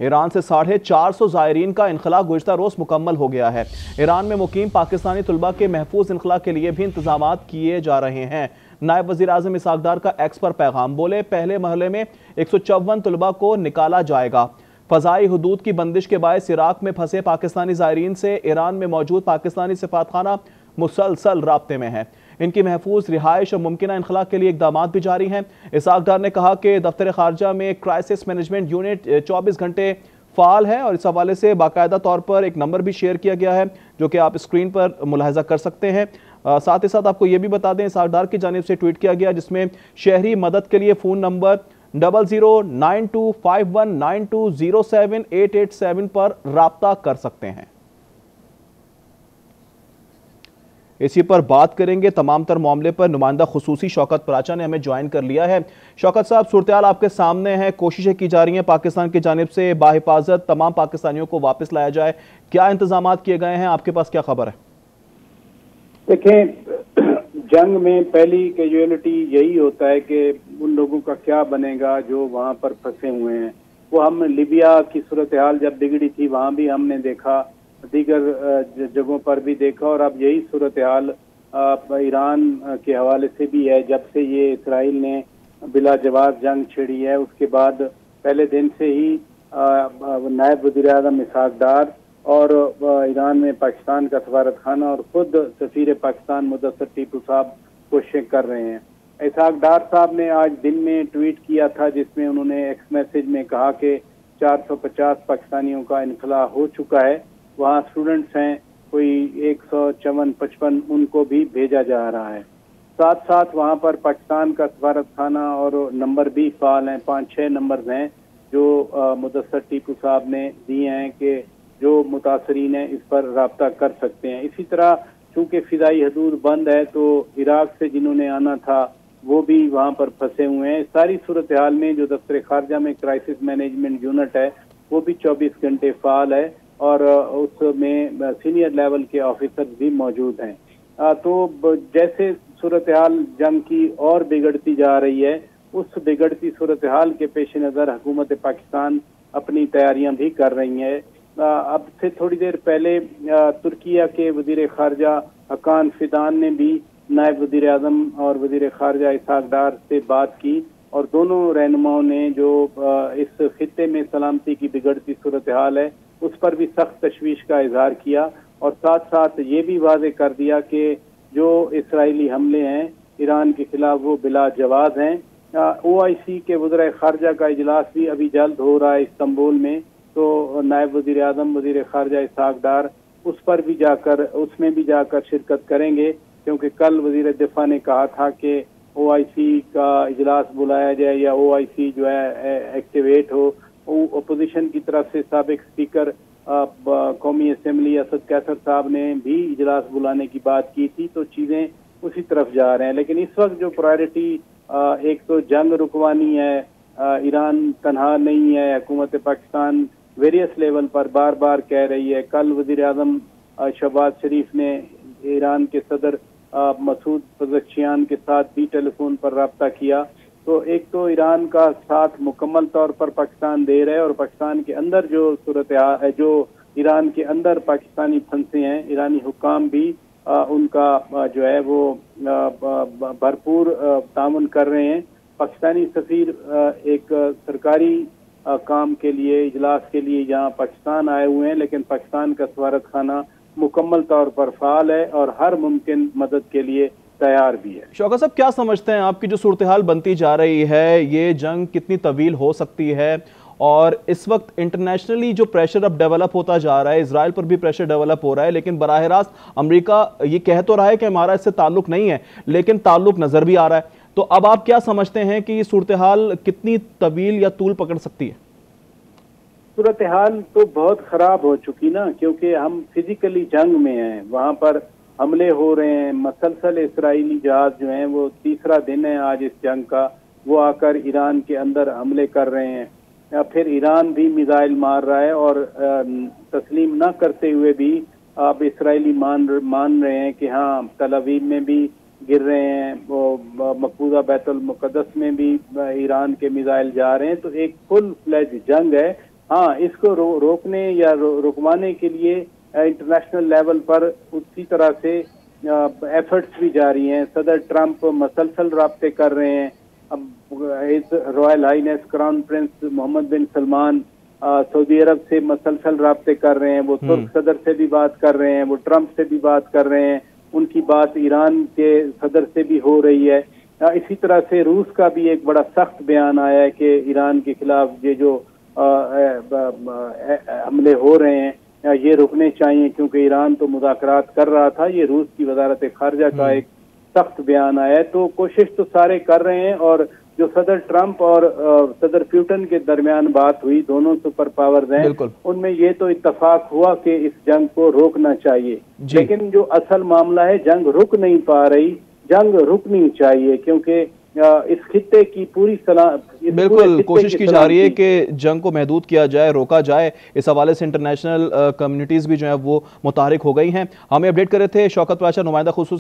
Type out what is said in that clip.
Iran से 450 ज़ायरीन का इनखला गुज़िश्ता रोज़ मुकम्मल हो गया है। ईरान में मुकीम पाकिस्तानी तलबा के महफूज इनखला के लिए भी इंतजाम किए जा रहे हैं। नायब वज़ीर आज़म इसहाक डार का एक्स पर पैगाम, बोले पहले महले में 154 तलबा को निकाला जाएगा। फ़ज़ाई हदूद की बंदिश के बायस इराक में फंसे पाकिस्तानी ज़ायरीन से ईरान में मौजूद पाकिस्तानी सिफारतखाना मुसलसल राब्ते में है। इनकी महफूज रिहाइश और मुमकिना इनखला के लिए इक़दाम भी जारी हैं। इसहाक डार ने कहा कि दफ्तर खारजा में क्राइसिस मैनेजमेंट यूनिट 24 घंटे फ़ाल है और इस हवाले से बाकायदा तौर पर एक नंबर भी शेयर किया गया है जो कि आप स्क्रीन पर मुलाहिजा कर सकते हैं। साथ ही साथ आपको ये भी बता दें, इसहाक डार की जानिब से ट्वीट किया गया जिसमें शहरी मदद के लिए फ़ोन नंबर 0092519207 पर राब्ता कर सकते हैं। इसी पर बात करेंगे। तमाम तर मामले पर नुमाइंदा खुसूसी शौकत पराचा ने हमें ज्वाइन कर लिया है। शौकत साहब, सूरत-ए-हाल आपके सामने है, कोशिशें की जा रही हैं पाकिस्तान की जानिब से बाहिफाजत तमाम पाकिस्तानियों को वापस लाया जाए, क्या इंतजाम किए गए हैं, आपके पास क्या खबर है? देखें, जंग में पहली कैजुअलिटी यही होता है कि उन लोगों का क्या बनेगा जो वहाँ पर फंसे हुए हैं। वो हम लिबिया की सूरत-ए-हाल जब बिगड़ी थी वहाँ भी हमने देखा, दीगर जगहों पर भी देखा, और अब यही सूरत-ए-हाल ईरान के हवाले से भी है। जब से ये इसराइल ने बिला जवाब जंग छेड़ी है उसके बाद पहले दिन से ही नायब वज़ीर-ए-आज़म इसहाक डार और ईरान में पाकिस्तान का सफारत खाना और खुद सफीर पाकिस्तान मुदस्सर टीपू साहब कोशिशें कर रहे हैं। इसहाक डार साहब ने आज दिन में ट्वीट किया था जिसमें उन्होंने एक्स मैसेज में कहा कि 450 पाकिस्तानियों का इनखला हो चुका है। वहाँ स्टूडेंट्स हैं कोई 154-55, उनको भी भेजा जा रहा है। साथ साथ वहाँ पर पाकिस्तान का सफारत खाना और नंबर भी फाल हैं, 5-6 नंबर हैं जो मुदस्सर टीपू साहब ने दिए हैं कि जो मुतासरीन हैं इस पर राब्ता कर सकते हैं। इसी तरह चूंकि फिजाई हदूद बंद है तो इराक से जिन्होंने आना था वो भी वहाँ पर फंसे हुए हैं। सारी सूरत हाल में जो दफ्तर खारजा में क्राइसिस मैनेजमेंट यूनिट है वो भी 24 घंटे फाल है और उसमें सीनियर लेवल के ऑफिसर भी मौजूद हैं। तो जैसे सूरत हाल जंग की और बिगड़ती जा रही है, उस बिगड़ती सूरत हाल के पेश नज़र हुकूमत पाकिस्तान अपनी तैयारियां भी कर रही है। अब से थोड़ी देर पहले तुर्किया के वजीर खारजा हकान फिदान ने भी नायब वजीर आजम और वजीर खारजा इसहाक डार से बात की और दोनों रहनुमाओं ने जो इस खित्ते में सलामती की बिगड़ती सूरत हाल है उस पर भी सख्त तशवीश का इजहार किया और साथ साथ ये भी वाज़े कर दिया कि जो इसराइली हमले हैं ईरान के खिलाफ वो बिला जवाब हैं। OIC के वज़ीर खारजा का इजलास भी अभी जल्द हो रहा है इस्तांबुल में, तो नायब वज़ीर आज़म वज़ीर खारजा इसहाक डार उसमें भी जाकर शिरकत करेंगे क्योंकि कल वज़ीर दिफा ने कहा था कि OIC का इजलास बुलाया जाए या OIC जो है एक्टिवेट हो। अपोजिशन की तरफ से साबिक स्पीकर कौमी असम्बली असद कैसर साहब ने भी इजलास बुलाने की बात की थी, तो चीज़ें उसी तरफ जा रहे हैं। लेकिन इस वक्त जो प्रायोरिटी एक तो जंग रुकवानी है, ईरान तनहा नहीं है, हुकूमत पाकिस्तान वेरियस लेवल पर बार बार कह रही है। कल वज़ीर आज़म शहबाज शरीफ ने ईरान के सदर मसूद पज़ेश्कियान के साथ भी टेलीफोन पर रब्ता किया। तो एक तो ईरान का साथ मुकम्मल तौर पर पाकिस्तान दे रहा है और पाकिस्तान के अंदर जो सूरत है, जो ईरान के अंदर पाकिस्तानी फंसे हैं, ईरानी हुकाम भी उनका जो है वो भरपूर तामुन कर रहे हैं। पाकिस्तानी सफीर एक सरकारी काम के लिए इजलास के लिए यहाँ पाकिस्तान आए हुए हैं, लेकिन पाकिस्तान का सफारत खाना मुकम्मल तौर पर फाल है और हर मुमकिन मदद के लिए तैयार भी है। शौकत साहब, क्या समझते हैं आपकी जो सूरत हाल बनती जा रही है, ये जंग कितनी तवील हो सकती है और इस वक्त इंटरनेशनली जो प्रेशर अब डेवलप होता जा रहा है, इजराइल पर भी प्रेशर डेवलप हो रहा है, लेकिन बराह रास्त अमेरिका ये कह तो रहा है कि हमारा इससे ताल्लुक नहीं है, लेकिन ताल्लुक नजर भी आ रहा है। तो अब आप क्या समझते हैं कि ये सूरत हाल कितनी तवील या तूल पकड़ सकती है? सूरत हाल तो बहुत खराब हो चुकी ना, क्योंकि हम फिजिकली जंग में हैं, वहां पर हमले हो रहे हैं, मसलसल इसराइली जहाज जो हैं वो तीसरा दिन है आज इस जंग का, वो आकर ईरान के अंदर हमले कर रहे हैं, या फिर ईरान भी मिसाइल मार रहा है और तस्लीम न करते हुए भी अब इसराइली मान रहे हैं कि हाँ तल अवीव में भी गिर रहे हैं, वो मकबूजा बैतुल मुक़द्दस में भी ईरान के मिसाइल जा रहे हैं। तो एक फुल फ्लेज जंग है। हाँ, इसको रोकने या रुकवाने के लिए इंटरनेशनल लेवल पर उसी तरह से एफर्ट्स भी जारी हैं। सदर ट्रंप मसलसल राब्ते कर रहे हैं। अब royal highness crown prince Mohammed bin Salman Saudi Arab से मसलसल राब्ते कर रहे हैं। वो तुर्क सदर से भी बात कर रहे हैं, वो ट्रंप से भी बात कर रहे हैं। उनकी बात ईरान के सदर से भी हो रही है। इसी तरह से रूस का भी एक बड़ा सख्त बयान आया है कि ईरान के खिलाफ ये जो हमले हो रहे हैं ये रुकने चाहिए, क्योंकि ईरान तो मुज़ाकरात कर रहा था। ये रूस की वजारत खारजा का एक सख्त बयान आया है। तो कोशिश तो सारे कर रहे हैं, और जो सदर ट्रंप और सदर पुतिन के दरमियान बात हुई, दोनों सुपर पावर्स हैं, उनमें ये तो इत्तफाक हुआ कि इस जंग को रोकना चाहिए। लेकिन जो असल मामला है, जंग रुक नहीं पा रही। जंग रुकनी चाहिए, क्योंकि इस खित्ते की पूरी बिल्कुल कोशिश की जा रही है कि जंग को महदूद किया जाए, रोका जाए। इस हवाले से इंटरनेशनल कम्युनिटीज भी जो है वो मुतहरिक हो गई हैं। हमें अपडेट कर रहे थे शौकत पाशा, नुमाइंदा खुसूस